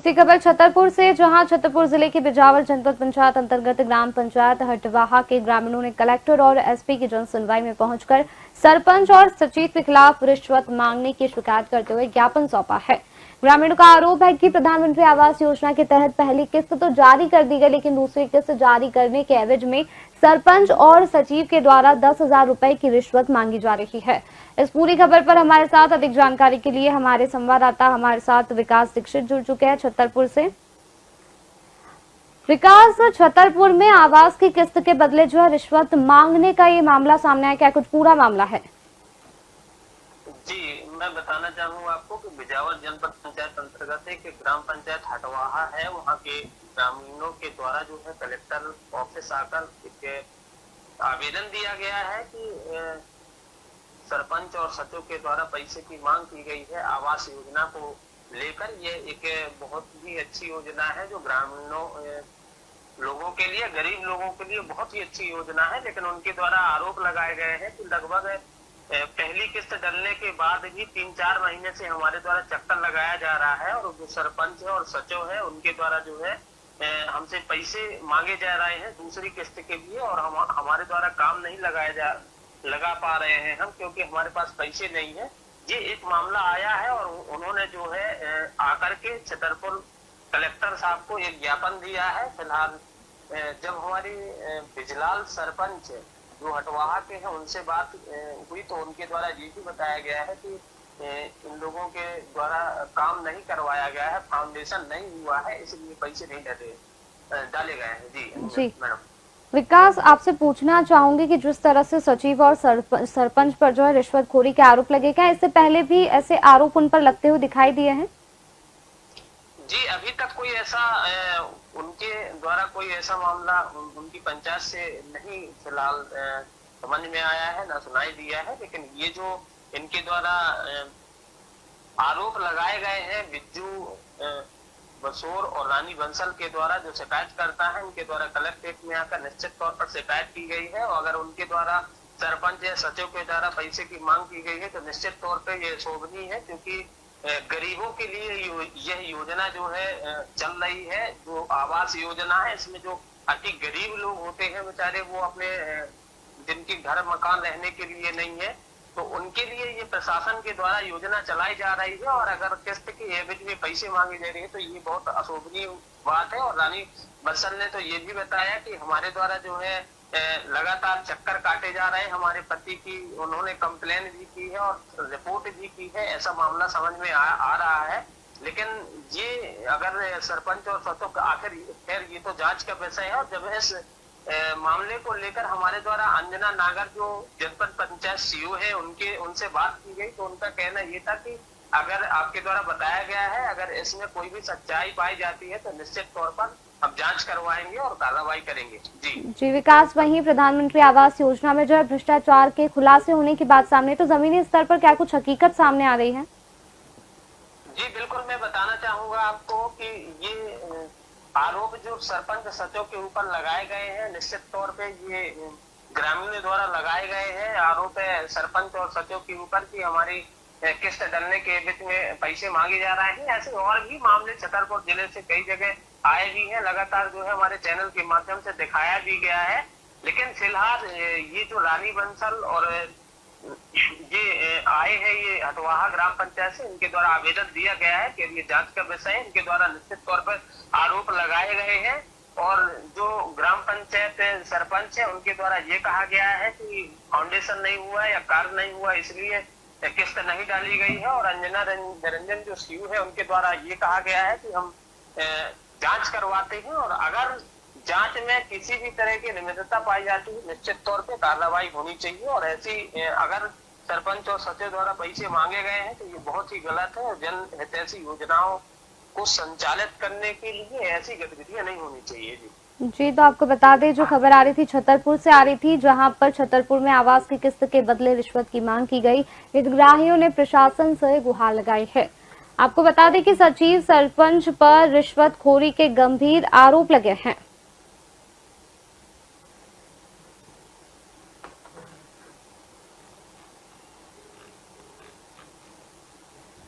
इसी खबर छतरपुर से, जहां छतरपुर जिले के बिजावर जनपद पंचायत अंतर्गत ग्राम पंचायत हटवाहा के ग्रामीणों ने कलेक्टर और एसपी की जन सुनवाई में पहुंचकर सरपंच और सचिव के खिलाफ रिश्वत मांगने की शिकायत करते हुए ज्ञापन सौंपा है। ग्रामीणों का आरोप है कि प्रधानमंत्री आवास योजना के तहत पहली किस्त तो जारी कर दी गई, लेकिन दूसरी किस्त जारी करने के एवज में सरपंच और सचिव के द्वारा 10,000 रुपए की रिश्वत मांगी जा रही है। इस पूरी खबर पर हमारे साथ अधिक जानकारी के लिए हमारे संवाददाता हमारे साथ विकास दीक्षित जुड़ चुके हैं छतरपुर से। विकास, छतरपुर में आवास की किस्त के बदले जो है रिश्वत मांगने का ये मामला सामने आया, क्या कुछ पूरा मामला है? जी, मैं बताना चाहूंगा आपको कि बिजावर जनपद पंचायत अंतर्गत एक ग्राम पंचायत हटवाहा है, वहाँ के ग्रामीणों के द्वारा जो है कलेक्टर ऑफिस आकर एक आवेदन दिया गया है कि सरपंच और सचिव के द्वारा पैसे की मांग की गई है आवास योजना को लेकर। ये एक बहुत ही अच्छी योजना है जो ग्रामीणों लोगों के लिए, गरीब लोगों के लिए बहुत ही अच्छी योजना है। लेकिन उनके द्वारा आरोप लगाए गए हैं कि लगभग पहली किस्त डलने के बाद भी 3-4 महीने से हमारे द्वारा चक्कर लगाया जा रहा है और जो सरपंच है और सचिव है उनके द्वारा जो है हमसे पैसे मांगे जा रहे हैं दूसरी किस्त के लिए, और हमारे द्वारा काम नहीं लगा पा रहे हैं हम, क्योंकि हमारे पास पैसे नहीं है। ये एक मामला आया है और उन्होंने जो है आकर के छतरपुर कलेक्टर साहब को एक ज्ञापन दिया है। फिलहाल जब हमारी बिजलाल सरपंच जो हटवाहा के हैं उनसे बात हुई तो उनके द्वारा ये भी बताया गया है कि इन लोगों के द्वारा काम नहीं करवाया गया है, फाउंडेशन नहीं हुआ है, इसलिए पैसे नहीं डाले गए हैं। जी मैडम। विकास, आपसे पूछना चाहूंगी कि जिस तरह से सचिव और सरपंच पर जो है रिश्वतखोरी के आरोप लगे, क्या इससे पहले भी ऐसे आरोप उन पर लगते हुए दिखाई दिए हैं? जी, अभी तक कोई ऐसा उनके द्वारा कोई ऐसा मामला उनकी पंचायत से नहीं फिलहाल समझ में आया है, ना सुनाई दिया है। लेकिन ये जो इनके द्वारा आरोप लगाए गए हैं बिज्जू बसोर और रानी बंसल के द्वारा, जो शिकायत करता है उनके द्वारा कलेक्ट्रेट में आकर निश्चित तौर पर शिकायत की गई है, और अगर उनके द्वारा सरपंच या सचिव के द्वारा पैसे की मांग की गई है तो निश्चित तौर पर यह शोभनीय है, क्योंकि गरीबों के लिए यह योजना जो है चल रही है। जो आवास योजना है इसमें जो अति गरीब लोग होते हैं बेचारे, वो अपने जिनके घर मकान रहने के लिए नहीं है, तो उनके लिए ये प्रशासन के द्वारा योजना चलाई जा रही है, और अगर किस्त के एवज में पैसे मांगे जा रहे हैं तो ये बहुत अशोभनीय बात है। और रानी बंसल ने तो ये भी बताया कि हमारे द्वारा जो है लगातार चक्कर काटे जा रहे हैं हमारे पति की, उन्होंने कंप्लेन भी की है और रिपोर्ट भी की है, ऐसा मामला समझ में आ रहा है। लेकिन ये अगर सरपंच और सचिव आखिर खैर ये तो जांच का विषय है, और जब इस मामले को लेकर हमारे द्वारा अंजना नागर जो जनपद पंचायत सीओ है उनसे बात की गई तो उनका कहना ये था कि अगर आपके द्वारा बताया गया है, अगर इसमें कोई भी सच्चाई पाई जाती है तो निश्चित तौर पर हम जांच करवाएंगे और कार्रवाई करेंगे। जी विकास, वहीं प्रधानमंत्री आवास योजना में जो है भ्रष्टाचार के खुलासे होने की बात सामने, तो जमीनी स्तर पर क्या कुछ हकीकत सामने आ रही है? जी बिल्कुल, मैं बताना चाहूंगा आपको कि ये आरोप जो सरपंच सचिव के ऊपर लगाए गए हैं निश्चित तौर पे ये ग्रामीणों द्वारा लगाए गए हैं। आरोप है सरपंच और सचिव के ऊपर कि हमारी किस्त डलने के बीच में पैसे मांगे जा रहे हैं। ऐसे और भी मामले छतरपुर जिले से कई जगह आए भी हैं, लगातार जो है हमारे चैनल के माध्यम से दिखाया भी गया है। लेकिन फिलहाल ये जो रानी बंसल और ये आए हैं ये हटवाहा ग्राम पंचायत से, इनके द्वारा आवेदन दिया गया है कि ये जांच का विषय है। इनके द्वारा निश्चित तौर पर आरोप लगाए गए हैं, और जो ग्राम पंचायत सरपंच है उनके द्वारा ये कहा गया है कि फाउंडेशन नहीं हुआ या कार्य नहीं हुआ इसलिए किस्त नहीं डाली गई है, और अंजना निरंजन जो सीयू है उनके द्वारा ये कहा गया है कि हम जांच करवाते हैं, और अगर जांच में किसी भी तरह की नियमितता पाई जाती है निश्चित तौर पे कार्रवाई होनी चाहिए। और ऐसी अगर सरपंच और सचिव द्वारा पैसे मांगे गए हैं तो ये बहुत ही गलत है, और जन हितैषी योजनाओं को संचालित करने के लिए ऐसी गतिविधियां नहीं होनी चाहिए। जी, तो आपको बता दें जो खबर आ रही थी छतरपुर से आ रही थी, जहां पर छतरपुर में आवास की किस्त के बदले रिश्वत की मांग की गई। हितग्राहियों ने प्रशासन से गुहार लगाई है। आपको बता दें कि सचिव सरपंच पर रिश्वतखोरी के गंभीर आरोप लगे हैं।